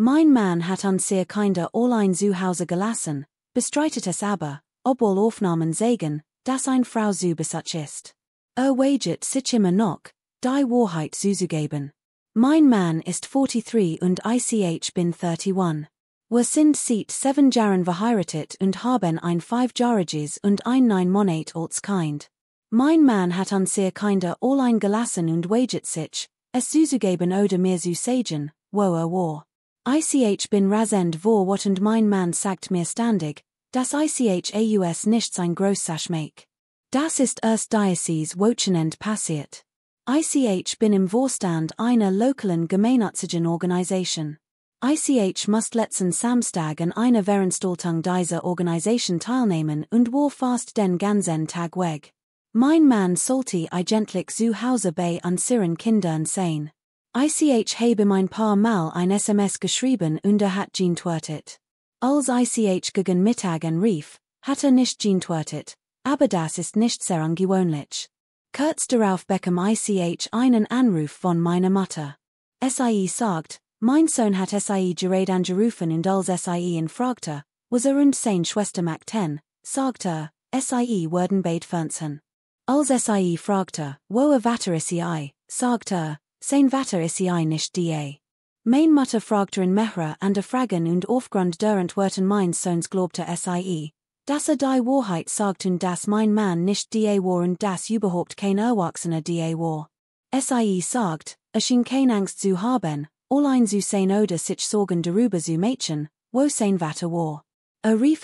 Mein Mann hat unsere kinder allein zu Hause gelassen, bestreitet es aber, obwohl Aufnahmen zeigen, dass eine Frau zu Besitz ist. Wahrheit sich immer noch, die Wahrheit zuzugeben. Mein Mann ist 43 und ich bin 31. Wir sind seit 7 Jahren verheiratet und haben ein 5-jähriges und ein 9 Monat altes Kind. Mein Mann hat unsere Kinder allein gelassen und wahrheit sich, es zuzugeben oder mir zu sagen, wo war. Ich bin rasend verwirrt und mein Mann sagt mir ständig, dass ich aus nichts ein Großsache make. Das ist erst dieses Wochenende passiert. Ich bin im Vorstand einer lokalen gemeinnützigen Organisation. Ich musste letzten Samstag an einer Veranstaltung dieser Organisation teilnehmen und war fast den ganzen Tag weg. Mein Mann sollte eigentlich zu Hause bei unseren Kindern sein. Ich habe ein paar Mal ein SMS geschrieben und hat geantwortet. Als ich gegen Mittag anrief, hat nicht geantwortet, aber das ist nicht sehr ungewöhnlich. Kurz darauf bekam ich einen Anruf von meiner Mutter. Sie sagt, mein Sohn hat gerade angerufen und als ihn fragte, was und seine Schwester machten, sagte, würden beide fernziehen. Als fragte, wo Vater sagte, sein Vater nicht die. Mein Mutter fragte in mehrere andere Fragen und aufgrund deren Antworten meines Sohns glaubte dass die Wahrheit sagt und dass mein Mann nicht die war und dass überhaupt kein Erwachsener die war. Sagt, schien keine Angst zu haben, allein zu sein oder sich Sorgen darüber zu machen, wo sein Vater war. Rief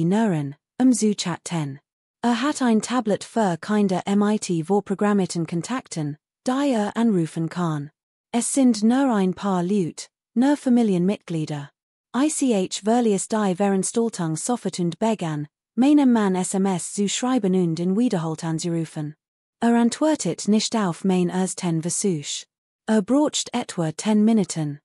nähren, zu chatten. Hat ein Tablet für Kinder mit vorprogrammierten Kontakten, die anrufen kann. Es sind nur ein paar Leute, nur Familienmitglieder. Verlies die Veranstaltung sofort und begann, meinem Mann SMS zu schreiben und in Wiederholt anzurufen. Antwortet nicht auf mein ersten Versuch. Braucht etwa 10 Minuten.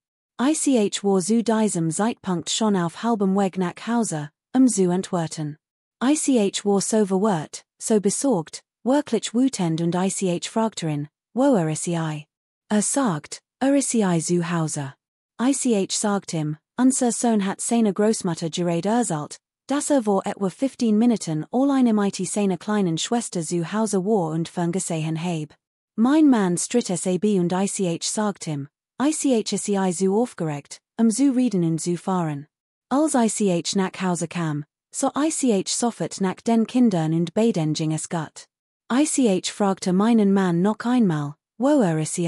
Ich war zu diesem Zeitpunkt schon auf halbem Weg nach Hause, zu antworten. Ich war so verwirrt, so besorgt, wirklich wütend und ich fragte ihn, wo ist sagt, ist zu Hause. Ich sagte ihm, unser Sohn hat seine Großmutter gerade erzählt, dass vor etwa 15 Minuten allein mit seiner kleinen Schwester zu Hause war und ferngesehen habe. Mein Mann stritt es und ich sagte ihm, ich ist so aufgeregt, zu reden und zu fahren. Als ich nach Hause kam, so ich sofort nach den Kindern und beiden ging es gut. Ich fragte meinen Mann noch einmal, wo ist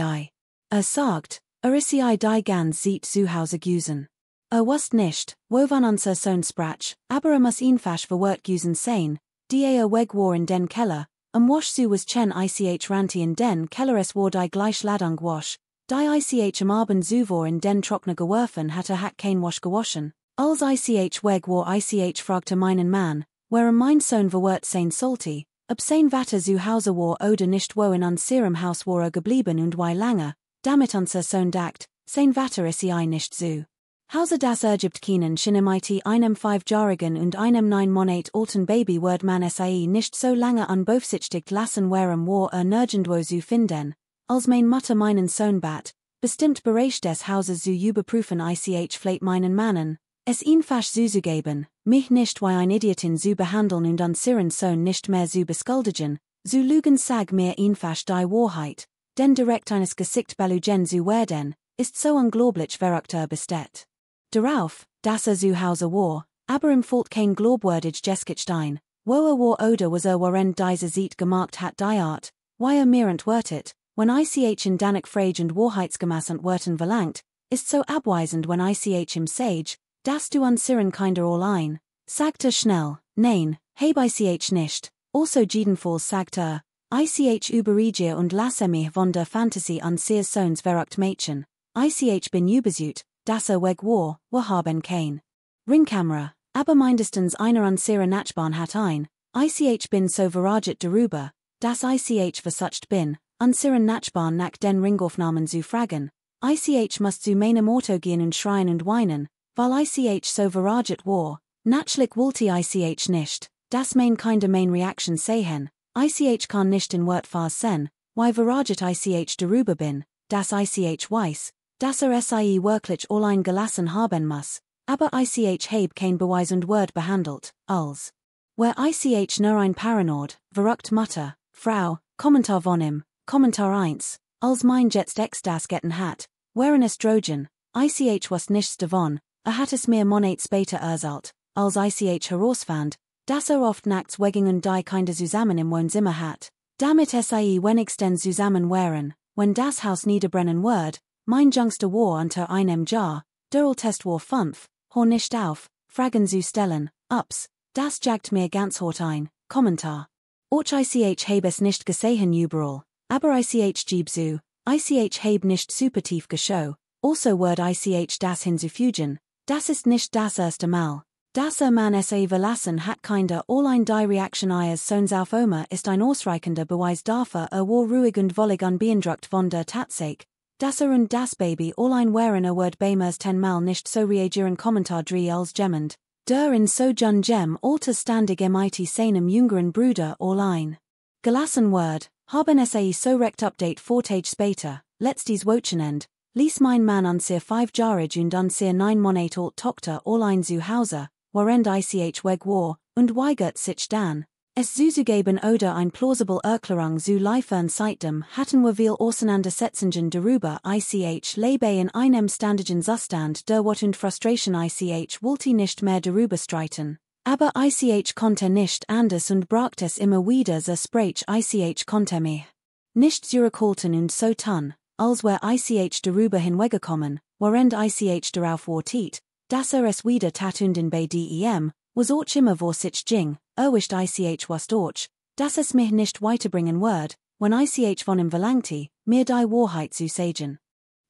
sagt, ist die ganz Zeit zu Hause gewesen. Wusste nicht, wo wann unser Sohn sprach, aber muss einfach verwirrt gewesen sein, die weg war in den Keller, wasch zu was chen ich ranti in den Keller es war die gleich Ladung wasch, die ich am Abend zu war in den Trockner geworfen hatte hat kein Wasch gewaschen. Als ich weg war ich fragte meinen Mann, where mein Sohn verwirrt sein sollte, ob sein Vater zu Hause war oder nicht wo in unserem Haus war geblieben und wie lange, damit unser Sohn dacht, sein Vater ist nicht zu Hause das ergibt keinen Sinn mit einem 5-jährigen und einem 9 Monat alten Baby wird man nicht so lange unbeaufsichtigt lassen warum war nirgendwo zu finden, als mein Mutter meinen Sohn bat, bestimmt Bereich des Hauses zu überprüfen ich fleht meinen Mannen, es einfach zuzugeben, mich nicht wie ein Idiotin zu behandeln und unseren Sohn nicht mehr zu beschuldigen, zu lügen sag mir einfach die Wahrheit, denn direkt eines Gesicht belugen zu werden, ist so unglaublich Charakter besteht. Darauf, dass zu Hause war, aber im Fault kein glaubwürdig Gesichtstein, wo war oder was während diese Zeit gemacht hat die Art, wie mir antwortet, wenn ich in Danik Frage und Wahrheitsgemäß antworten verlangt, ist so abweisend wenn ich im Sage, dass du unseren Kinder allein, sagte schnell, nein, heb ich nicht, also jedenfalls sagte ich überrege und lasse mich von der Fantasie unseres Sohns verrückt machen, ich bin überzeugt, dass weg war, wir haben kein Ringkamera, aber mindestens einer unserer Nachbarn hat ein, ich bin so verraget darüber, dass ich versucht bin, unseren Nachbarn nach den Ringaufnahmen zu fragen, ich muss zu meinem Auto gehen und schreien und weinen, weil ich so verraget war, natürlich wollte ich nicht, dass mein Kinder mein Reaction sehen, ich kann nicht in Wort fassen, wie verraget ich darüber bin, dass ich weiß, das sie wirklich allein gelassen haben muss, aber ich habe kein Beweis und Word behandelt, als. Where ich nur ein Paranoid, verrückt Mutter, Frau, Kommentar von ihm, Kommentar 1, als mein jetzt das getten hat, wären Estrogen, ich was nichts davon, hat es mir Monate später erzählt, als ich herausfand, dass oft nachts Wegging und die Kinder zusammen im Wohnzimmer hat, damit sie wenigstens zusammen wären, wenn das Haus niederbrennen wird, mein jüngster war unter einem Jahr, der Test war 5, hör nicht auf, Fragen zu stellen, ups, das jagt mir ganz hart ein, Kommentar. Och ich habe es nicht gesehen überall, aber ich gebe zu, ich habe nicht super tief geschaut, also wird ich das hinzufügen, das ist nicht das erste Mal. Dass man es verlassen hat kinder allein die Reaktion ihres Sohns auf Oma ist ein ausreichender Beweis dafür war ruhig und völlig unbeeindruckt von der Tatsache, dass und das Baby allein waren wird beimers 10-mal nicht so reagieren Kommentar 3 als jemand, der in so jungem Alter standig mit seinem jüngeren Bruder allein. Gelassen wird, haben sie so recht Update 4 Tage später, letztes Wochenende, ließ mein Mann unsere 5-jährige und unsere 9 Monate alt Tochter allein zu Hause, während ich weg war, und weigert sich dann, es zuzugeben oder ein plausible Erklärung zu liefern seitdem hatten wir viel Auseinandersetzungen darüber ich lebe in einem ständigen Zustand der Wut und Frustration ich wollte nicht mehr darüber streiten, aber ich konnte nicht anders und braucht es immer wieder so sprach ich konnte mich nicht zurückhalten und so tun, als wär ich darüber hinweggekommen, während ich darauf wartet, dass es wieder tatunden bei dem, was auch immer vor sich ging, erwischt ich was durch, dass es mich nicht weiterbringen wird, wenn ich von ihm verlangte, mir die Wahrheit zu sagen.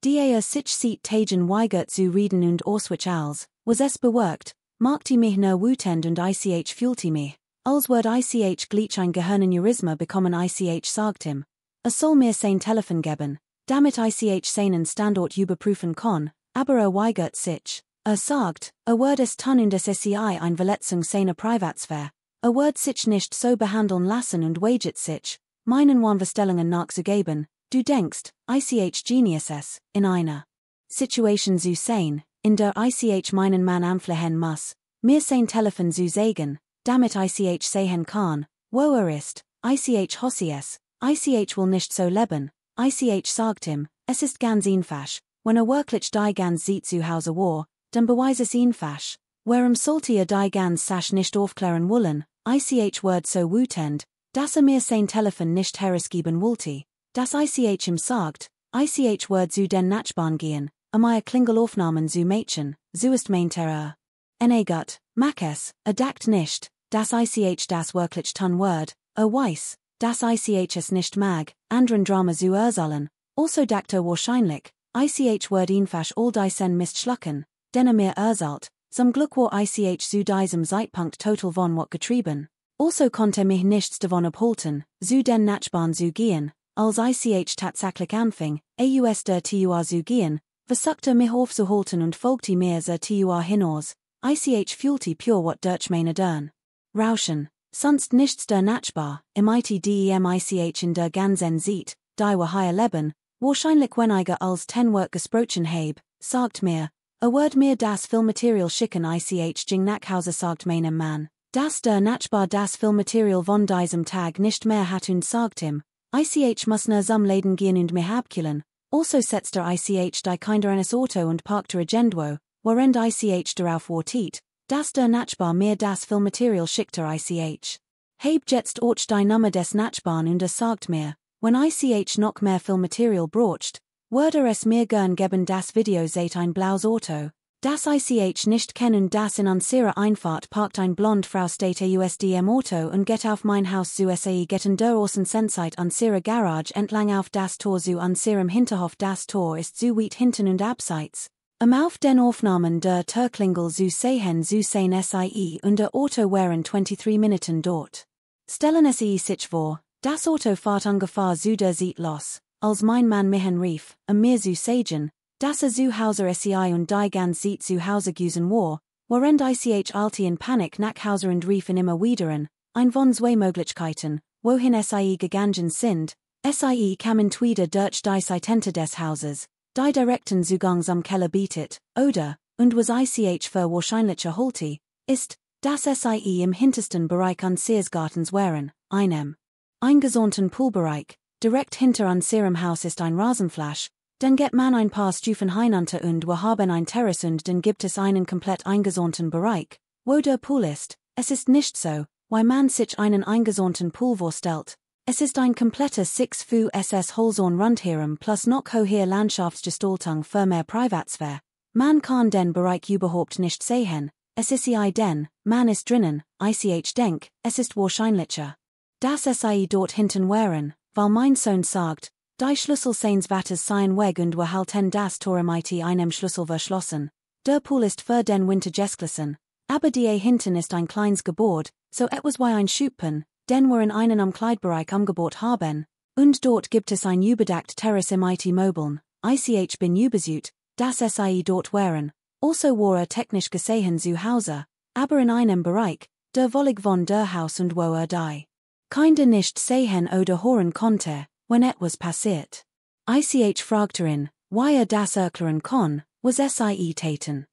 Die sich sieht tagen weigert zu reden und auswich als, was es bewirkt, machte mich nur wütend und ich fühlte mich, als wird ich gleich ein Gehirnaneurysma bekommen ich sagt ihm, soll mir sein Telefon geben, damit ich seinen Standort überprüfen kann, aber weigert sich. Sagt, wird es tun und es sei eine Verletzung seiner Privatsphäre, wird sich nicht so behandeln lassen und weigert sich, meinen Warnverstellungen nachzugeben, du denkst, ich Genius es, in einer Situation zu sein, in der ich meinen Mann anflehen muss, mir sein Telefon zu sagen, damit ich sehen kann, wo ist, ich hasse es, ich will nicht so leben, ich sagt ihm, es ist ganz einfach, wenn wirklich die ganz sieht zu Hause war, dann beweis es einfach, warum sollte die ganz Sache nicht aufklären wollen, ich wird so wütend, dass mir sein Telefon nicht herausgeben wollte, dass ich ihm sagt, ich wird zu den Nachbarn gehen, mir Klingelaufnahmen zu Mädchen, so ist mein Terror. Gut, mach es, dackt nicht, dass ich das wirklich tun wird, weiß, dass ich es nicht mag, anderen Drama zu erzählen, also dackt wahrscheinlich, ich wird einfach all die sen missschlucken, denn mir erzählt, zum Glück war ich zu diesem Zeitpunkt total von Wut getrieben, also konnte mich nichts davon abhalten, zu den Nachbarn zu gehen, als ich tatsächlich anfing, aus der Tua zu gehen, versuchte mich aufzuhalten und folgte mir zur Tua hinaus, ich fühlte pure Wut durch meine Dörn. Rauschen, sonst nichts der Nachbar, dem ich in der ganzen sieht, die wir hier leben, wahrscheinlich wenn ich als 10 Wort gesprochen habe, sagt mir, wird mir das Filmmaterial schicken ich ging nach Hause sagt meinem Mann, dass der Nachbar das Filmmaterial von diesem Tag nicht mehr hat und sagt ihm, ich muss nur zum Laden gehen und mich abkühlen, also setzte ich die Kinder in das Auto und parkte agendwo, während ich darauf wartet, dass der Nachbar mir das Filmmaterial schickte ich. Heb jetzt auch die Nummer des Nachbarn und sagt mir, wenn ich noch mehr Filmmaterial braucht, würde es mir gern geben das Video seht ein blaues Auto, das ich nicht kennen das in unsere Einfahrt parkt ein blond Frau steht usdm Auto und geht auf mein Haus zu getten der Außen Senseit unsere Garage entlang auf das Tor zu unserem Hinterhof das Tor ist zu weit hinten und abseits. Auf den Aufnahmen der Türklingel zu sehen sie und der Auto wären 23 Minuten dort. Stellen es sich vor, das Auto fahrt ungefähr zu der Seite los, als mein Mann mich rief, mir zu sagen, dass zu Hause sei und die ganz Seite zu Hause gewesen war, während ich alte in Panik nach Hause und riefen immer wieder ein von zwei Möglichkeiten, wohin sei gegangen sind, sei kamen wieder durch die Seitente des Hauses, die direkten Zugang zum Keller bietet, oder, und was ich für wahrscheinlicher halte, ist, dass sie im hintersten Bereich unseres Gartens wären, einem eingesahnten Poolbereich, direkt hinter unserem Haus ist ein Rasenfläche, dann geht man ein paar Stufen hinunter und wir haben ein Terrace und dann gibt es einen komplett eingesahnten Bereich, wo der Pool ist. Es ist nicht so, weil man sich einen eingesahnten Pool vorstellt. Es ist ein komplettes 6 Fu SS Holzorn rundherum plus noch hohe Landschaftsgestaltung für mehr Privatsphäre. Man kann den Bereich überhaupt nicht sehen, es ist denn, man ist drinnen, ich denk, es ist wahrscheinlicher, dass sie dort hinten wären, weil mein Sohn sagt, die Schlüssel seines Watters seien weg und wir halten das Tor mit einem Schlüssel verschlossen. Der Pool ist für den Winter geschlossen, aber die hinten ist ein kleines Gebäude, so etwas wie ein Schuppen, den wir in einen Umkleidbereich umgebaut haben, und dort gibt es ein überdeckt Terrace im Mobiln, ich bin überzeugt, dass sie dort wären, also war technisch gesehen zu Hause, aber in einem Bereich, der wollig von der Haus und wo die kinder nicht sehen oder hören konnte, wenn etwas passiert. Ich fragte ihn, wie das erklären kann, was sie täten.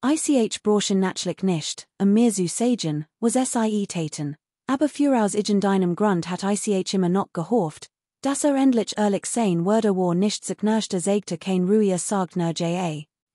Ich brauchen natürlich nicht, mir zu sagen, was sie täten, aber für aus irgendeinem Grund hat ich immer noch gehofft, dass endlich ehrlich sein würde war nicht sich nörste zeigte kein ruhiger Sagner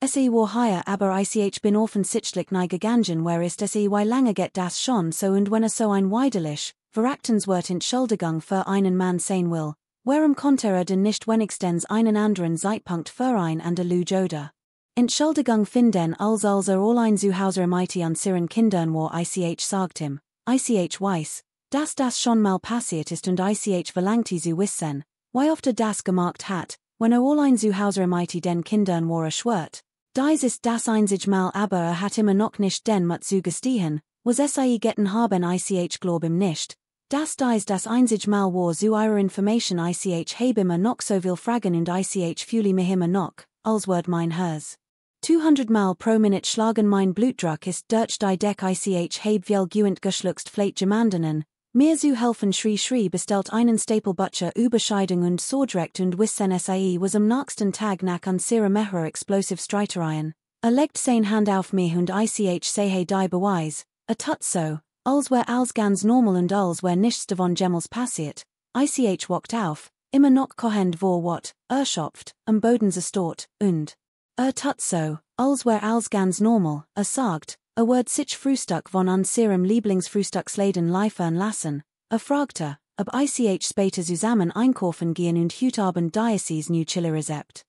se war hier aber ich bin offensichtlich nie gegangen where ist wie lange geht das schon so und wenn so ein widerlich, verachtenswert Entschuldigung für einen Mann sein will, warum konnte denn nicht wenigstens einen anderen Zeitpunkt für ein an der Lüge oder Entschuldigung finden als allein zu Hause mit unseren Kindern war ich sagt ihm, ich weiß, dass das schon mal passiert ist und ich verlangte zu wissen, wie oft das gemacht hat, wenn allein zu Hause mit den Kindern war schwört. Dies ist das einzig Mal aber hat immer noch nicht den Mut zu gestehen, was sie getten haben ich glaub ihm nicht, dass dies das einzig Mal war zu eurer Information ich habe immer noch so viel Fragen und ich fühle mich immer noch, als word mein Hers. 200 Mal pro Minute schlagen mein Blutdruck ist durch die Deck ich habe viel gewöhnt geschluckst Fleisch gemandenen, mir zu helfen schrie bestellt einen Staple Butcher Überscheidung und so direkt und wissen sie was am nächsten Tag nach unserer mehrere explosive Streitereien. Legt sein Hand auf mich und ich sehe die Beweis, tut so, als wär alles ganz normal und als wär nichts davon jemals passiert. Ich wacht auf, immer noch kohend vor wat, schopft, am Boden zerstört, und tut so, als wär alles ganz normal, sagt, wird sich Frühstück von unserem Lieblingsfrühstücksläden liefern lassen, fragte, ob ich später zusammen einkaufen gehen und heute Abend dieses new Chili Rezept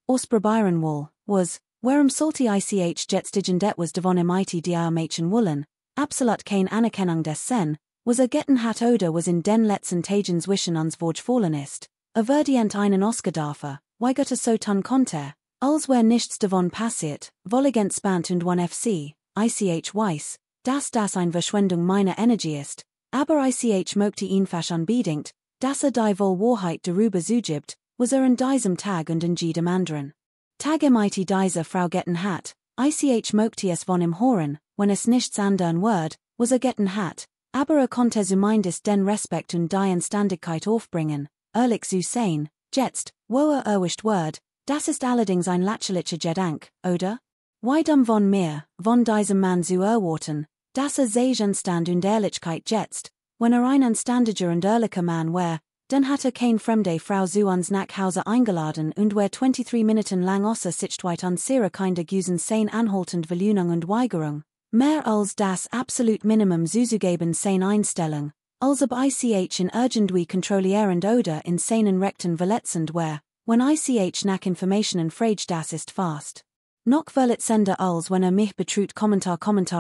ausprobieren will, was, warum sollte ich jetzt etwas davon mit dir machen wollen, absolut kein Anerkennung des Sen, was getten hat oder was in den letzten Tagen zwischen uns vorgefallen ist, verdient einen Oscar dafür, weigert so tun konnte, als wär nichts davon passiert, wollig entspannt und one FC. Ich weiß, dass das eine Verschwendung meiner Energie ist, aber ich möchte ihn fast unbedingt, dass die wohl Wahrheit darüber zugibt, was an diesem Tag und in jedem anderen Tag mit diese Frau getten hat, ich möchte es von ihm hören, wenn es nichts andern wird, was getten hat, aber konnte zumindest den Respekt und die Anständigkeit aufbringen, ehrlich zu sein, jetzt, wo erwischt wird, das ist allerdings ein lächerlicher Gedanke, oder? Wie dumm von mir, von diesem Mann zu erwarten, dass sich Anstand und Ehrlichkeit jetzt, wenn ein anständiger und ehrlicher Mann wär, dann hat kein fremde Frau zu uns nach Hause eingeladen und wär 23 Minuten lang außer Sichtweit unserer Kinder gewesen sein anhaltend Verlehnung und Weigerung, mehr als das absolut Minimum zuzugeben sein Einstellung, als ob ich in irgendwie kontrollierend oder in seinen Rechten verletzend wär, wenn ich nach Informationen frage das ist fast. Noch verletzender als wenn mich betrüht Kommentar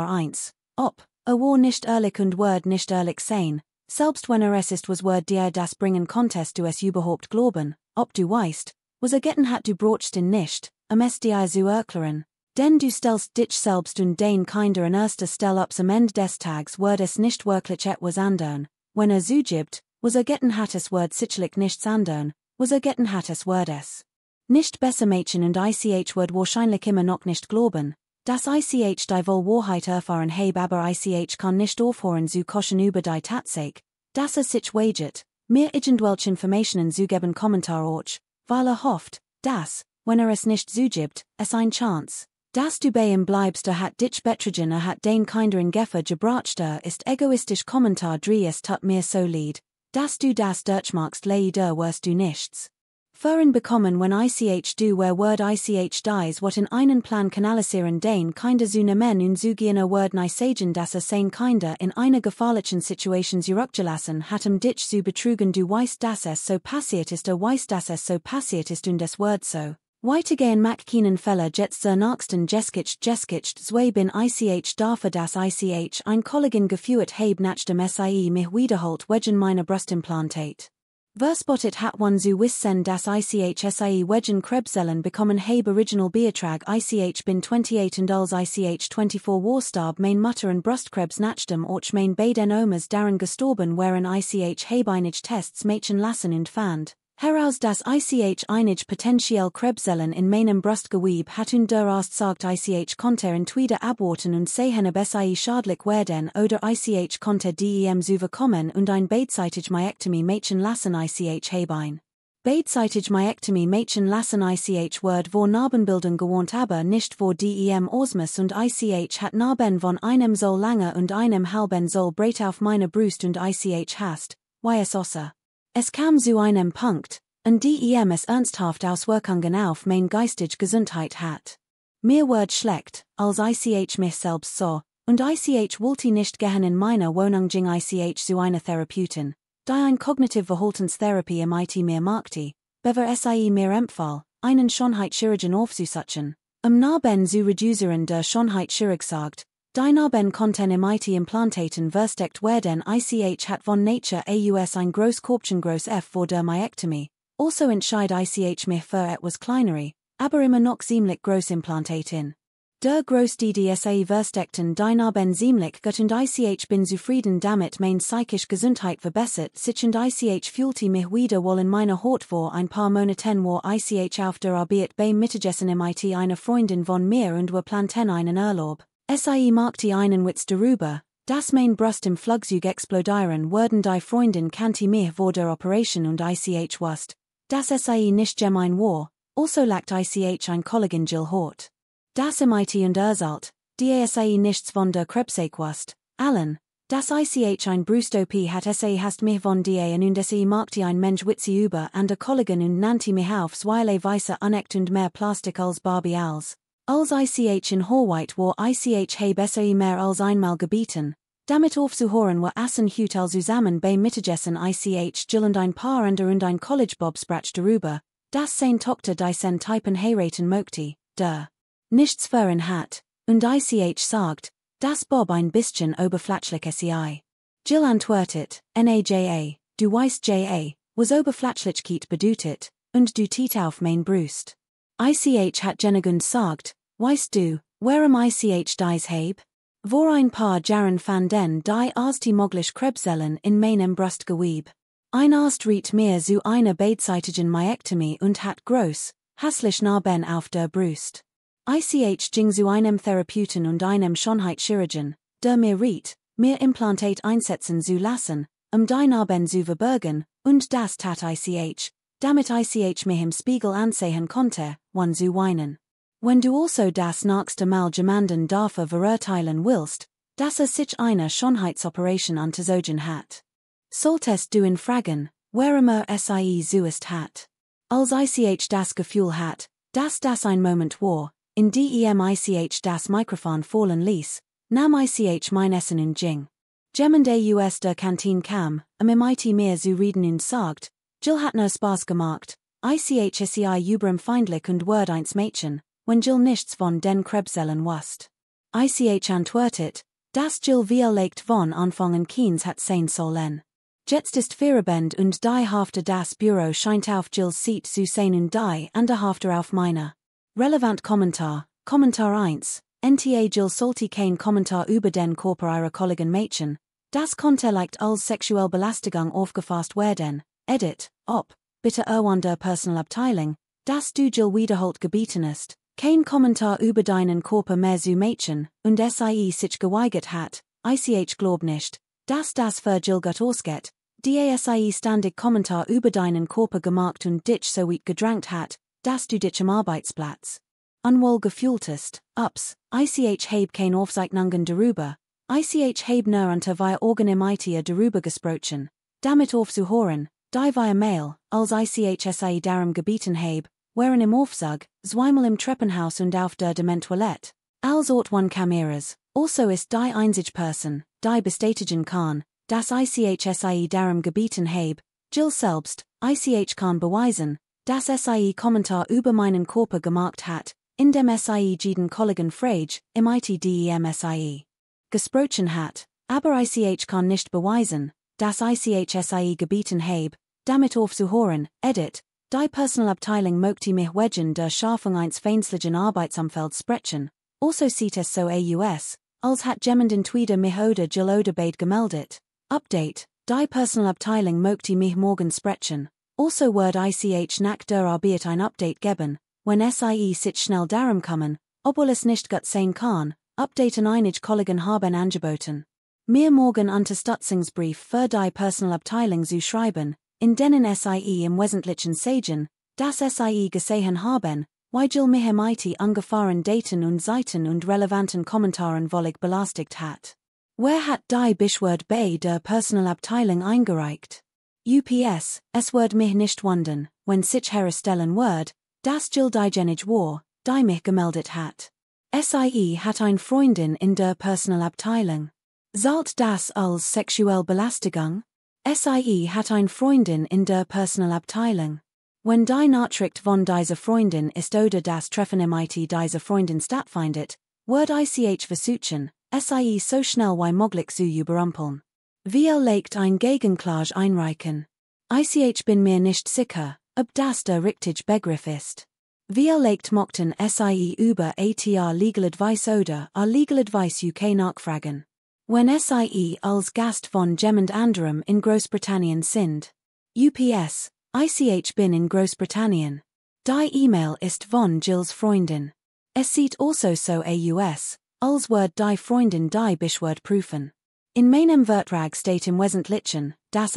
1, ob, war nicht ehrlich und word nicht ehrlich sein, selbst wenn es ist was word dir das bringen konntest du es überhaupt glauben, ob du weißt, was getten hat du brochst in nicht, es dir zu erklären, denn du stellst dich selbst und dein Kinder an erster Stelle ups am Ende des Tags word es nicht wirklich etwas andern, wenn zugibt, was getten hat es word sicherlich nichts andern, was getten hat es word es. Nicht besser Mädchen und ich wird wahrscheinlich immer noch nicht glauben, dass ich die wohl Wahrheit erfahren habe aber ich kann nicht aufhören zu koschen über die Tatsache, dass sich waget, mir irgendwelche Informationen zu geben Kommentar auch, weil hofft, dass, wenn es nicht zugibt, es ein Chance. Das du bei im bleibst hat dich betrogen hat dein kinder in Gefahr gebracht ist egoistisch Kommentar es tut mir so leid, dass du das durchmachst leider wirst du nichts. Führen bekommen wenn ich du where word ich dies what in einen Plan kanalisieren dein kinder zu nehmen und zugiener word nie sagen dass sein kinder in einer gefährlichen Situation zurückgelassen hatem dich zu betrügen du weißt dass es so passiert ist weißt dass es so passiert ist und das word so. Weitergehen Mac Keenan Feller jetzt zur nächsten Geskicht zwei bin ich dafür dass ich ein Kollegin geführt heb nach dem SIE mich wiederholt wegen meiner Brustimplantat. Verspottet hat one zu wissen dass ich SIE wegen Krebszellen bekommen heb original Beertrag ich bin 28 und als ich 24 Warstarb mein Mutter und Brustkrebs nach dem och mein beiden Omas daran gestorben wären ich heb einige Tests machen lassen und fand. Heraus das ich einige potentiell Krebszellen in meinem Brustgewebe hat und daraus sagt ich konnte entweder aborten und sehen ob sie schadlich werden oder ich konnte dem zuverkommen und ein beidseitig Myectomy machen lassen ich habe beidseitig Myectomy machen lassen ich word vor Narbenbildung gewohnt aber nicht vor dem Osmus und ich hat Narben von einem Soll lange und einem halben Soll breit auf meine Brust und ich hast, wie es außer. Es kam zu einem Punkt, an dem es ernsthaft Auswirkungen auf mein geistige Gesundheit hat. Mir word schlecht, als ich mich selbst sah, und ich wollte nicht gehen in meiner Wohnung ging ich zu einer Therapeutin, da ein Cognitive Verhaltenstherapie im IT mir machte, bever sie mir empfahl, einen Schönheitschirurgen aufzusuchen, Narben zu reduzieren der Schönheitschirurg sagt, die Narben konnten im IT implantaten versteckt werden ich hat von Nature aus ein Großkorbchen F vor der Myectomy, also entscheid ich mich für etwas kleinere, aber immer noch ziemlich groß implantaten. Der groß DDSA versteckten die Narben ziemlich gut und ich bin zufrieden damit mein psychisch Gesundheit verbessert sich und ich fühlte mich wieder wohl in meiner Haut vor ein paar Monaten war ich auf der Arbeit beim Mittagessen im IT eine Freundin von mir und wir planten einen Urlaub. Sie machte einen Witz darüber, dass mein Brust im Flugzeug explodieren würden die Freundin kannte mich vor der Operation und ich wusste, dass sie nicht gemein war, also lacht ich ein Kollegin Jill Hort. Das im IT und erzählt, die sie nichts von der Krebsake wusste, allen, dass ich ein Brust-OP hat sie hast mich von dir und sie machte ein Mensch Witze über an der Kollegin und nannte mich aufs weil weiße uneckt und mehr Plastik als Barbie als ich in Wahrheit war ich habe sie mehr als einmal gebeten, damit aufzuhören war assen hut als zusammen beim Mittagessen ich Jill und ein paar andere und ein College Bob sprach darüber, dass sein Tochter die sen Typen heiraten möchte, der nichts führen hat, und ich sagt, dass Bob ein bisschen oberflächlich sei. Jill antwortet, naja, du weißt ja, was Oberflächlichkeit bedeutet, und du tiet auf mein Brust. Ich hat Jennigun sagt, weißt du, warum ich dies heb? Vor ein paar Jahren fanden die erste möglich Krebszellen in meinem Brustgewebe. Ein Arzt riet mir zu einer beidseitigen Myectomy und hat groß, hässlich Narben auf der Brust. Ich ging zu einem Therapeuten und einem Schönheitschirurgen, der mir riet, mir Implantat einsetzen zu lassen, die Narben zu verbergen, und das tat ich, damit ich mir im Spiegel ansehen konnte, wann zu weinen. Wenn du also das nächste Mal jemanden dafür verurteilen willst, dass sich eine Schönheitsoperation unterzogen hat, solltest du ihn fragen, warum sie zuerst hat. Als ich das Gefühl hat, dass das ein Moment war, in dem ich das Mikrofon fallen ließ, nahm ich mein Essen und ging. Jemand aus der Kantine kam, im IT mir zu reden und sagt, Jill hat nur Spaß gemacht, ich sei überm feindlich und word eins Mädchen, wenn Jill nichts von den Krebszellen wusst. Ich antwortet, dass Jill vielleicht von Anfangen keins hat sein sollen. Jetzt ist Feierabend und die Hälfte das Büro scheint auf Jills Seat zu sein und die andere Hälfte auf meiner. Relevant Kommentar, Kommentar 1, NTA Jill sollte kein Kommentar über den Körper ihrer Kollegen Mädchen, das konnte leicht als sexuelle Belästigung aufgefasst werden, edit, ob, bitte der Personalabteilung, dass du Jill wiederholt gebeten ist, kein Kommentar über deinen Körper mehr zu Mädchen, und sie sich geweigert hat, ich glaub nicht, dass das für Jill gut ausgeht, die sie ständig Kommentar über deinen Körper gemacht und dich so weit gedrängt hat, das du dich am Arbeitsplatz unwohl gefühltest, ups, ich habe kein Aufzeichnungen darüber, ich habe nur unter wir Organemitier darüber gesprochen, damit aufzuhören, die via Mail, als ich darum gebeten habe, wären im Aufzug, zweimal im Treppenhaus und auf der Dementoilette, als Ort one Kameras, also ist die einzige Person, die bestätigen kann, dass ich darum gebeten habe, Jill selbst, ich kann beweisen, dass Kommentar über meinen Körper gemacht hat, indem jeden Kollegen Frage, im dem gesprochen hat, aber ich kann nicht beweisen, dass ich gebeten habe, damit aufzuhören, edit, die Personalabteilung möchte mich wegen der Schaffung eines feindlichen Arbeitsumfelds sprechen, also sieht es so aus, als hat jemand entweder mich oder Jill oder beide gemeldet. Update, die Personalabteilung möchte mich morgen sprechen, also wird ich nach der Arbeit ein Update geben, wenn sich schnell darum kommen, obwohl es nicht gut sein kann, Updaten einige Kollegen haben angeboten. Mir morgen Unterstützungsbrief für die Personalabteilung zu schreiben, in denen im Wesentlichen sagen, dass gesehen haben, weil Jill mich ungefähren Daten und Seiten und relevanten Kommentaren wollig belastigt hat. Wer hat die Beschwerde bei der Personalabteilung eingereicht? UPS, es wird mich nicht wundern, wenn sich herstellen wird, dass Jill diejenige war, die mich gemeldet hat. Hat ein Freundin in der Personalabteilung. Zahlt das als sexuelle Belästigung? Hat ein Freundin in der Personalabteilung. Wenn die Nachricht von dieser Freundin ist oder das Treffen dieser Freundin stattfindet, wird ich versuchen, so schnell wie möglich zu überrumpeln. Wir legt ein Gegenklage einreichen. Ich bin mir nicht sicher, ob das der richtige Begriff ist. Wir legt mochten über ATR Legal Advice oder Legal Advice UK nachfragen. Wenn als Gast von jemand anderem in Großbritannien sind. UPS, ich bin in Großbritannien. Die E-Mail ist von Jills Freundin. Es sieht also so aus, als wird die Freundin die Beschwerde prüfen. In meinem Vertrag steht im Wesentlichen, dass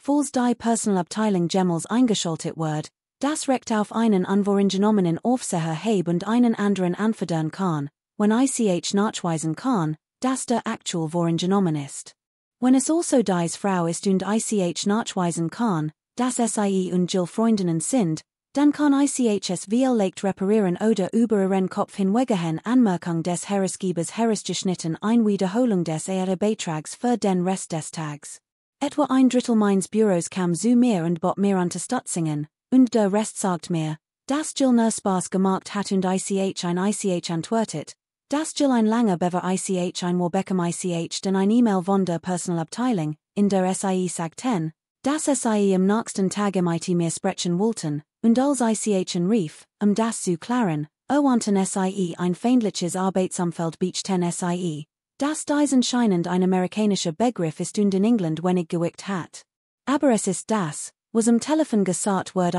falls die Personalabteilung jemals eingeschaltet wird, das Recht auf einen unvoreingenommenen Aufseher habe und einen anderen anfordern kann, wenn ich nachweisen kann, dass der aktuell vorangenommen ist. Wenn es also dies Frau ist und ich nachweisen kann, dass und Jill Freundinnen sind, dann kann ich es wie leicht reparieren oder über ihren Kopf hinwegehen Anmerkung des Herausgebers herausgeschnitten ein Wiederholung des Beitrags für den Rest des Tags. Etwa ein Drittel meines Büros kam zu mir und bot mir Unterstützungen, und der Rest sagt mir, dass Jill nur Spaß gemacht hat und ich antwortet, dass Jill ein langer bever ich ein Warbeckham den ein E-Mail von der Personalabteilung, in der sagten, dass im nächsten Tage mir sprechen wollten, und als ich rief, das zu klären, wanten ein feindliches Arbeitsumfeld beachten dass dies anscheinend ein amerikanischer Begriff ist und in England wenig gewickt hat. Aber es ist das, was am Telefon gesagt wird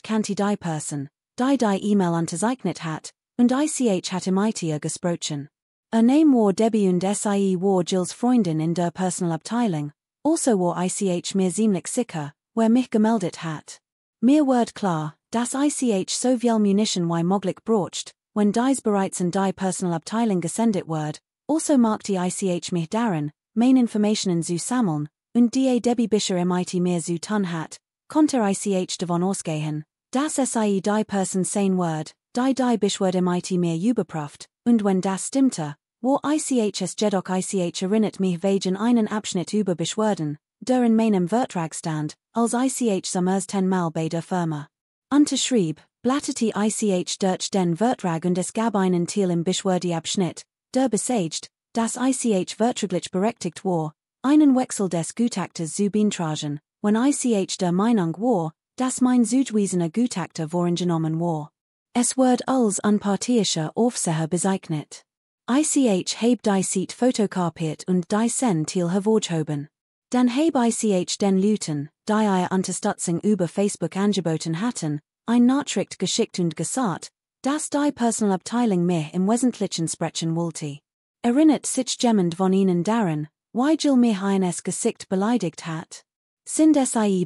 kannte die Person, die E-Mail unterzeichnet hat, und ich hatte mit ihr gesprochen. Name war Debbie und war Jills Freundin in der Personalabteilung, also war ich mir ziemlich sicher, wer mich gemeldet hat. Mir wird klar, dass ich so viel Munition wie möglich braucht, wenn dies bereits in die Personalabteilung gesendet wird, also machte ich mich daran, meine Informationen zu sammeln, und die Debbie Bischer mir zu tun hat, konnte ich davon ausgehen, dass die Person sein wird, die Beschwerde mir überprüft, und wenn das stimmte, wo es jedoch erinnert mich wegen einen Abschnitt über Beschwerden, der in meinem Vertrag stand, als ich zum ersten Mal bei der Firma unterschrieb, blätterte ich durch den Vertrag und es gab einen Teil im Beschwerdeabschnitt, der besagt, dass ich vertraglich berechtigt war, einen Wechsel des Gutachters zu beantragen, wenn ich der Meinung war, dass mein zugewiesene Gutachter vorangenommen war. Es wird als unparteiischer Aufseher bezeichnet. Ich habe die Seat fotokopiert und die Sen-Teil hervorgehoben. Dann habe ich den Leuten, die ihr Unterstützung über Facebook angeboten hatten, ein Nachricht geschickt und gesagt, dass die Personalabteilung mich im Wesentlichen sprechen wollte. Erinnert sich jemand von ihnen daran, wie Jill mich eines Gesicht beleidigt hat? Sind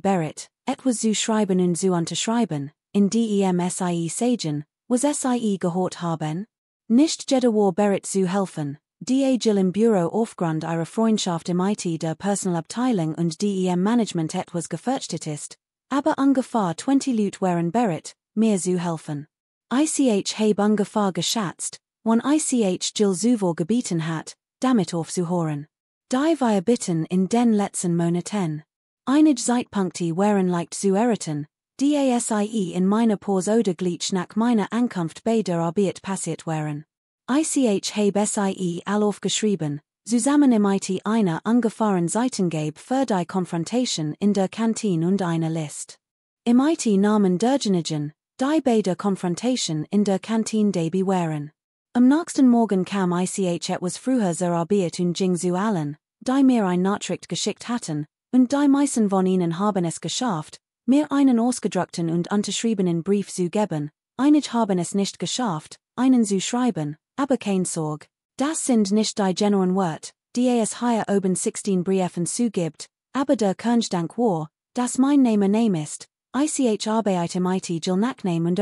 bereit, etwas zu schreiben und zu unterschreiben, in dem sie sagen, was sie gehört haben? Nicht jeder war bereit zu helfen. Da Jill im Büro aufgrund ihrer Freundschaft mit der Personalabteilung und dem Management etwas gefürchtet ist, aber ungefähr 20 Leute waren bereit, mir zu helfen. Ich habe ungefähr geschätzt, wann ich Jill zuvor gebeten hat, damit aufzuhören. Die wir bitten in den letzten Monaten. Einige Zeitpunkte waren leicht zu erraten, die in meiner Pause gleich nach meiner Ankunft bei der Arbeit passiert waren. Ich habe sie all aufgeschrieben, zusammen mit einer ungefähren Seitengabe für die Konfrontation in der Kantine und einer List. Mit Namen derjenigen, die bei der Konfrontation in der Kantine dabei waren. Am nächsten Morgen kam ich etwas früher zur Arbeit und ging zu allen, die mir ein Nachricht geschickt hatten, und die meisten von ihnen haben es geschafft, mir einen ausgedruckten und unterschriebenen Brief zu geben, einige haben es nicht geschafft, einen zu schreiben, aber kein Sorg. Das sind nicht die genuinen Wort, die es hier oben 16 Briefen zugibt, aber der Kerngedanke war, dass mein Name ist, ich arbeite mit Jill Nachname und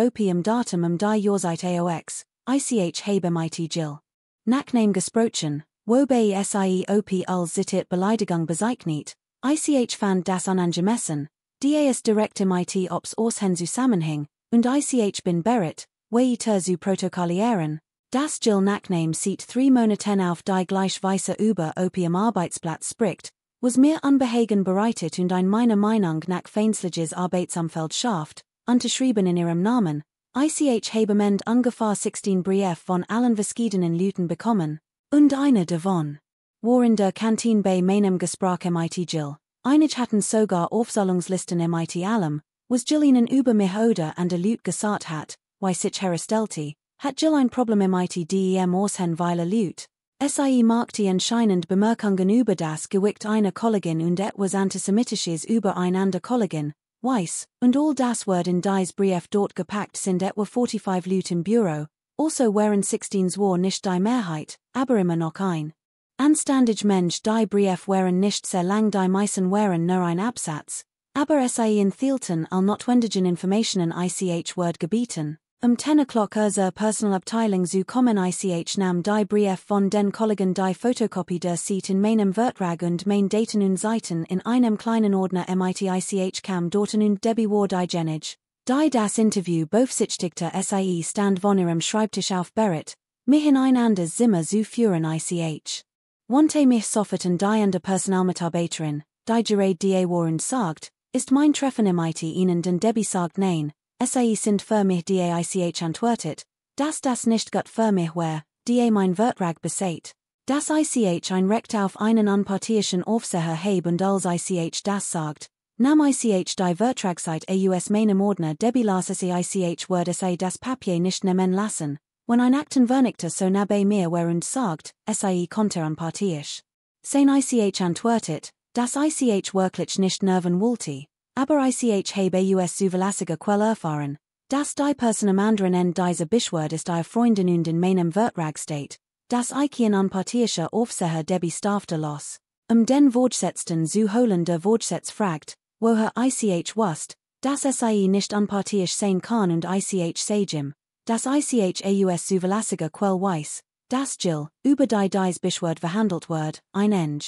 Datum die Jahrzeit AOX, ich habe mit Jill Nachname gesprochen, wobei sie als zitiert Beleidigung bezeichnet, ich fand das unangemessen, die es direkt mit ops Aushen zusammenhing, und ich bin bereit, weiter zu protokollieren. Das Jill Nachname seit 3 Monaten auf die Gleichweise über am Arbeitsplatz spricht, was mir unbehagen bereitet und ein meiner Meinung nach feindliches Arbeitsumfeld schafft, unterschrieben in ihrem Namen. Ich habe mend ungefähr 16 Brief von allen verschiedenen Leuten bekommen, und eine davon war in der Kantine bei meinem Gespräch mit Jill. Einige hatten sogar Aufzählungslisten mit allem, was Jill ihnen über mich oder an der Leute gesagt hat, wie sich herstellte. Hat Jill ein Problem mit dem Aushen weil Leute? Sie machte anscheinend Bemerkungen über das Gewicht einer Kollegin und etwas Antisemitisches über eine andere Kollegin, weiß, und all das wird in dies Brief dort gepackt sind etwa 45 Leute im Büro, also waren 16 war nicht die Mehrheit, aber immer noch ein anständig Mensch die Brief waren nicht sehr lang die meisten waren nur ein Absatz, aber sie enthielten all notwendigen Informationen ich Word gebieten. 10 o'clock zur Personalabteilung zu kommen ich nahm die Brief von den Kollegen die Fotokopie der Seat in meinem Vertrag und mein Daten und Seiten in einem kleinen Ordner mit ich kam dorten und Debbie war die Genig. Die das Interview beaufsichtigte sie stand von ihrem Schreibtisch auf Beret, mich in ein anderes Zimmer zu führen ich. Wante mich sofort die an der Personalmitarbeiterin, die gerät die war und sagt, ist mein Treffen mit ihnen denn Debbie sagt nein. Sie sind für mich die ich antwortet, dass das nicht gut für mich war, die mein Vertrag besät. Dass ich ein Recht auf einen unparteiischen Aufseher habe und als ich das sagt, nahm ich die Vertragszeit aus meinem Ordner Debbie las ich würde sie das Papier nicht nehmen lassen, wenn ein Aktenvernichter so nah bei mir war und sagt, sie konnte unparteiisch sein ich antwortet, dass ich wirklich nicht nerven wollte. Aber ich habe zuverlässige Quelle erfahren, dass die Person am anderen Ende dieser Beschwerde ist die Freundin und in meinem Vertrag steht, dass ich ein unparteiischer Aufseher Debbie staffte los. Den Vorgesetzten zu holen der Vorgesetz fragt, woher ich wusste, dass sie nicht unparteiisch sein kann und ich sagte, dass ich zuverlässige Quelle weiß, dass Jill, über die dies Beschwerde verhandelt wird, ein Eng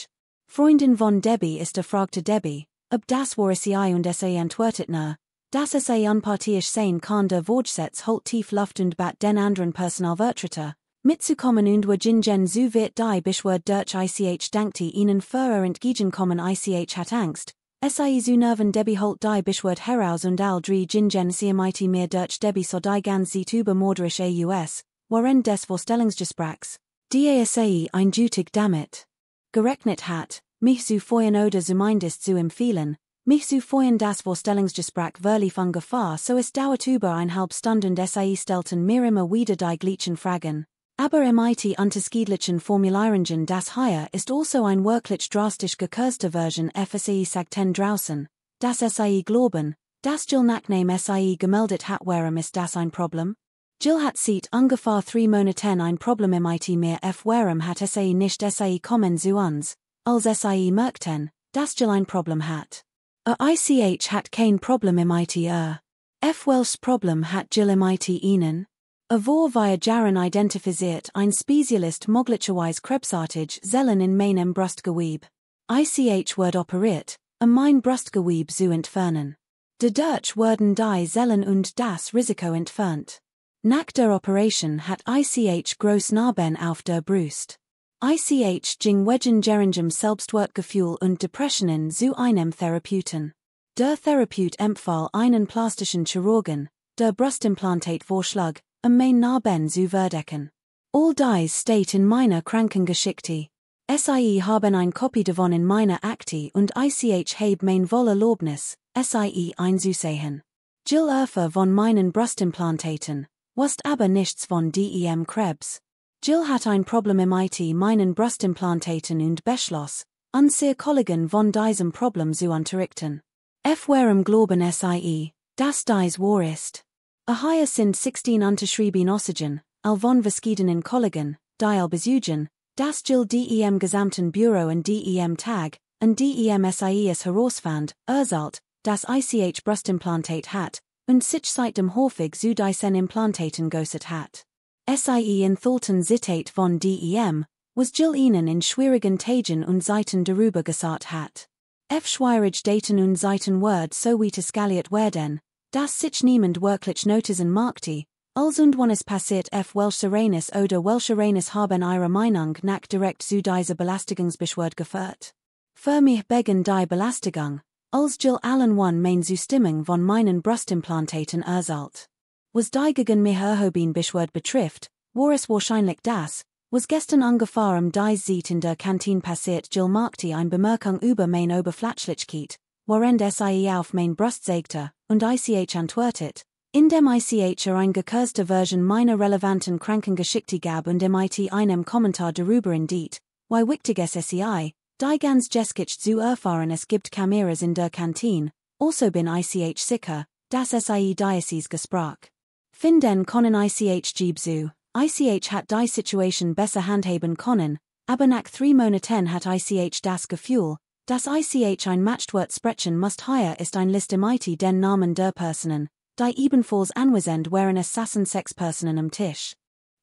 Freundin von Debbie ist fragte Debbie, ob das war sie und sie antwortet na, dass sie unparteiisch sein kann der Vorgesetz holt tief Luft und bat den anderen Personalvertreter, mitzukommen und wajingen zu wird die Beschwerde durch ich dankte ihnen für entgegenkommen ich hat Angst, sie zu nerven Debbie holt die Beschwerde heraus und all drei Jingen sie mit mir durch Debbie so die ganze über morderisch aus, waren des Vorstellungsgesprächs, die sie eindeutig damit gerechnet hat, mich zu feuern oder zumindest zu empfehlen, mich zu feuern das Vorstellungsgespräch wirklich ungefähr so es dauert über 1,5 Stunden sie stellten mir immer wieder die gleichen Fragen, aber mit unterschiedlichen Formulierungen das hier ist also ein wirklich drastisch gekürzte Version sie sagten draußen, dass sie glauben, dass Jill Nachname sie gemeldet hat warum ist das ein Problem? Jill hat seit ungefähr 3 Monaten ein Problem mit mir warum hat sie nicht sie kommen zu uns, als sie merkten, dass Jill ein Problem hat. Ich hat kein Problem mit ihr. Welches Problem hat Jill mit Ihnen? Avor via Jaren identifiziert ein Spezialist möglicherweise krebsartig Zellen in meinem Brustgewebe. Ich Word operiert, mein Brustgewebe zu entfernen. Dadurch werden die Zellen und das Risiko entfernt. Nach der Operation hat ich groß Narben auf der Brust. Ich ging wegen geringem Selbstwertgefühl und Depressionen zu einem Therapeuten. Der Therapeut empfahl einen plastischen Chirurgen, der Brustimplantat vorschlag, mein Narben zu verdecken. All dies steht in meiner Krankengeschichte. Sie haben ein Kopie davon in meiner Akte und ich habe mein volle Lobnis, sie einzusehen. Jill Erfahre von meinen Brustimplantaten, was aber nichts von dem Krebs. Jill hat ein Problem mit meinen Brustimplantaten und beschloss, unsere Kollegen von diesem Problem zu unterrichten. Warum glauben sie, dass dies wahr ist? Hier sind 16 unterschrieben Ossigen, all von verschiedenen Kollegen, die besuchen, dass Jill dem gesamten Büro und dem Tag, und dem sie es herausfand, dass ich Brustimplantat hat, und sich seitdem häufig zu diesen Implantaten geäußert hat. Sie enthalten Zitat von dem, was Jill ihnen in schwierigen Tagen und Zeiten darüber gesagt hat. Schwierig Daten und Zeiten Word so wie skaliert werden, dass sich niemand wirklich notizen magte, als und wann es passiert welche Reines oder welche Reines haben ihre Meinung nach direkt zu dieser Belastigungsbeschwerde geführt. Für mich begann die Belastung, als Jill allen one mein Zustimmung von meinen Brustimplantaten erzählt. Was die gegen mich erhobene Beschwerde betrifft, war es wahrscheinlich das, was gestern ungefähr dies sieht in der Kantine passiert. Jill machte eine Bemerkung über mein Oberflächlichkeit, während sie auf mein Brust zeigte, und ich antwortet, indem ich eine gekürzte Version meiner relevanten Krankengeschichte gab und mit einem Kommentar darüber indiet, wie wichtig es sei, die ganz Geskich zu erfahren es gibt Kameras in der Kantine, also bin ich sicher, dass sie dies gesprach. Finden können ich gib zu, ich hat die Situation besser handhaben können, aber nach 3 Monaten hat ich das Gefühl, dass ich ein Matchwort sprechen muss. Hier ist ein Liste mit den Namen der Personen, die ebenfalls anwesend waren. Es saßen 6 Personen am Tisch.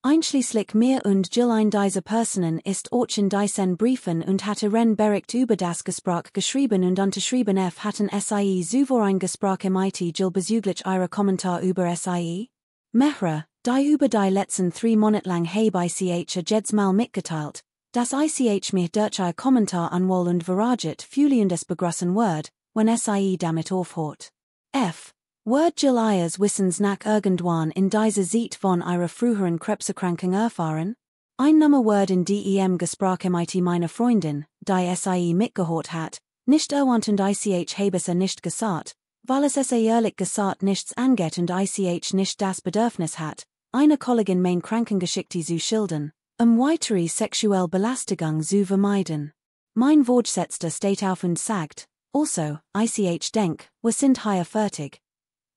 Einschließlich mir und Jill. Ein dieser Personen ist auch in diesen Briefen und hatte Bericht über das Gespräch geschrieben und unterschrieben. Hatten sie zuvor ein Gespräch mit Jill bezüglich ihrer Kommentar über sie? Mehra, die über die letzten 3 Monate lang habe ich jedes Mal mitgeteilt, dass ich mich durch ihr Kommentar anwohl und veraget fühle und es begrüßen wird, wenn sie damit aufhört. Wird Jill ihres Wissens nach irgendwann in dieser Zeit von ihrer früheren Krebserkrankung erfahren? Ein Wort in dem Gespräch mit meiner Freundin, die sie mitgehört hat, nicht erwähnt und ich habe es nicht gesagt, weil es ehrlich gesagt nichts angeht und ich nicht das Bedürfnis hat, eine Kollegin mein Krankengeschichte zu schildern, weitere sexuelle Belästigung zu vermeiden. Mein Vorgesetzter steht auf und sagt, also, ich denk, wir sind hier fertig.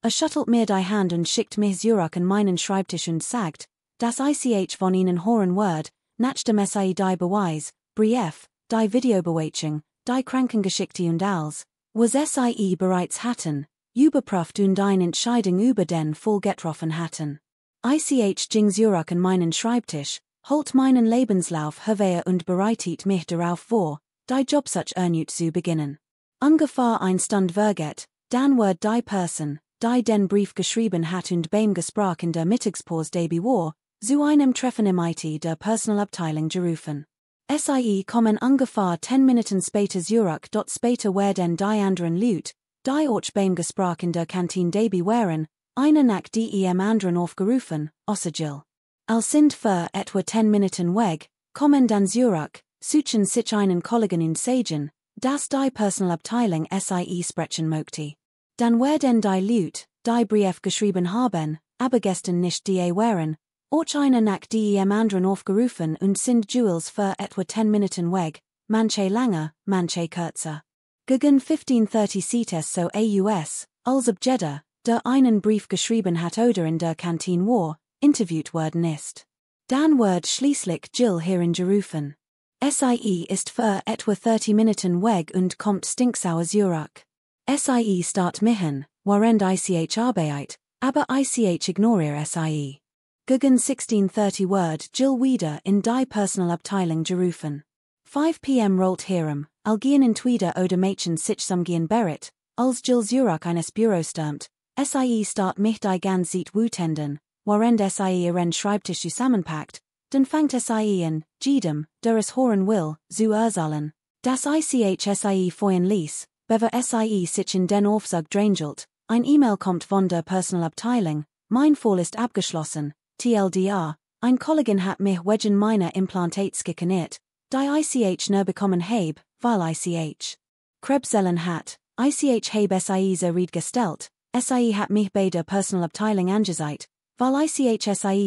Schüttelt mir die Hand und schickt mich zurück an meinen Schreibtisch und sagt, dass ich von ihnen hören wird, nachdem sie die Beweis, Brief, die Videobeweisung, die Krankengeschichte und alles, was sie bereits hatten, überprüft und eine Entscheidung über den Fall getroffen hatten. Ich ging zurück an meinen Schreibtisch, holt meinen Lebenslauf hervor und bereitet mich darauf vor, die Jobsuche erneut zu beginnen. Ungefähr ein Stund vergeht, dann wird die Person, die den Brief geschrieben hat und beim Gespräch in der Mittagspause dabei war, zu einem Treffen im IT der Personalabteilung gerufen. Sie kommen ungefähr 10 Minuten später zurück. Dort später werden die anderen Leute, die auch beim Gespräch in der Kantine dabei waren, einer nach dem anderen aufgerufen, außer Jill. Als sind für etwa 10 Minuten weg, kommen dann zurück, suchen sich einen Kollegen und sagen, dass die Personalabteilung sie sprechen möchte. Dann werden die Leute, die Brief geschrieben haben, aber gestern nicht die waren, auch einer nach dem anderen aufgerufen und sind Jules für etwa 10 Minuten weg, manche länger, manche kürzer. Gegen 15:30 sieht es so aus, als ob jeder, der einen Brief geschrieben hat oder in der Kantine war, interviewt worden ist. Dann wird schließlich Jill hereingerufen. Sie ist für etwa 30 Minuten weg und kommt stinksauer zurück. Sie start michen, während ich arbeit, Aber ich ignoriere sie. Gegen 16:30 Word Jill wieder in die Personalabteilung gerufen. 5 p.m. rollt herum, algien in Tweeder oder Mädchen sich samgien Berit, als Jill Zurich eines Büro stürmt, sie start mich die ganz Zeit wutenden, warend sie ihren Schreibtisch zusammenpackt, dann fangt sie an, jedem, der es hören will, zu erzählen, dass sie vorhin ließ, bever sie sich in den Aufzug drängelt, ein E-Mail kommt von der Personalabteilung, mein Fall ist abgeschlossen, TLDR, ein Kollegin hat mich wegen meiner Implantates gekeniert, die ich nur bekommen habe, weil ich Krebsellen hat, ich habe sie so gestellt, sie hat mich bei der Personalabteilung angezeigt, weil ich sie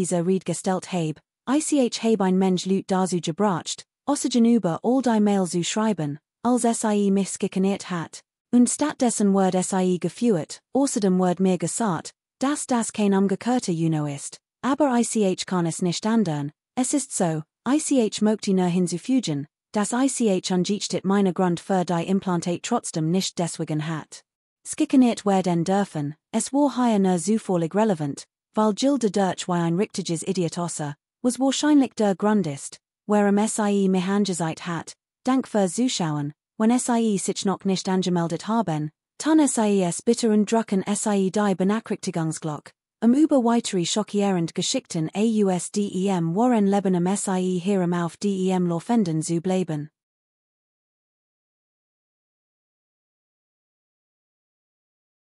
so gestellt habe, ich habe ein Mensch Lüt dazu gebracht, außerdem über all die Mails zu schreiben, als sie mich gekeniert hat, und stattdessen word sie geführt, außerdem word mir gesagt, dass das kein umgekehrter Juno ist, aber ich kann es nicht ändern, es ist so, ich möchte nur hinzufügen, dass ich angeachtet meine Grund für die Implantate trotzdem nicht deswegen hat. Gekeniert werden dürfen, es war hier nur zufällig relevant, weil Jill de Dirch wie ein richtiges Idiot aussah, was wahrscheinlich der Grund ist, warum sie mich angezeigt hat, dank für Zuschauen, wenn sie sich noch nicht angemeldet haben, tan sie es bitte und drucken sie die Benachrichtigungsglocke, über weitere schockierende Geschichten ausdem warren lebenem sie hier auf dem Laufenden zu bleiben.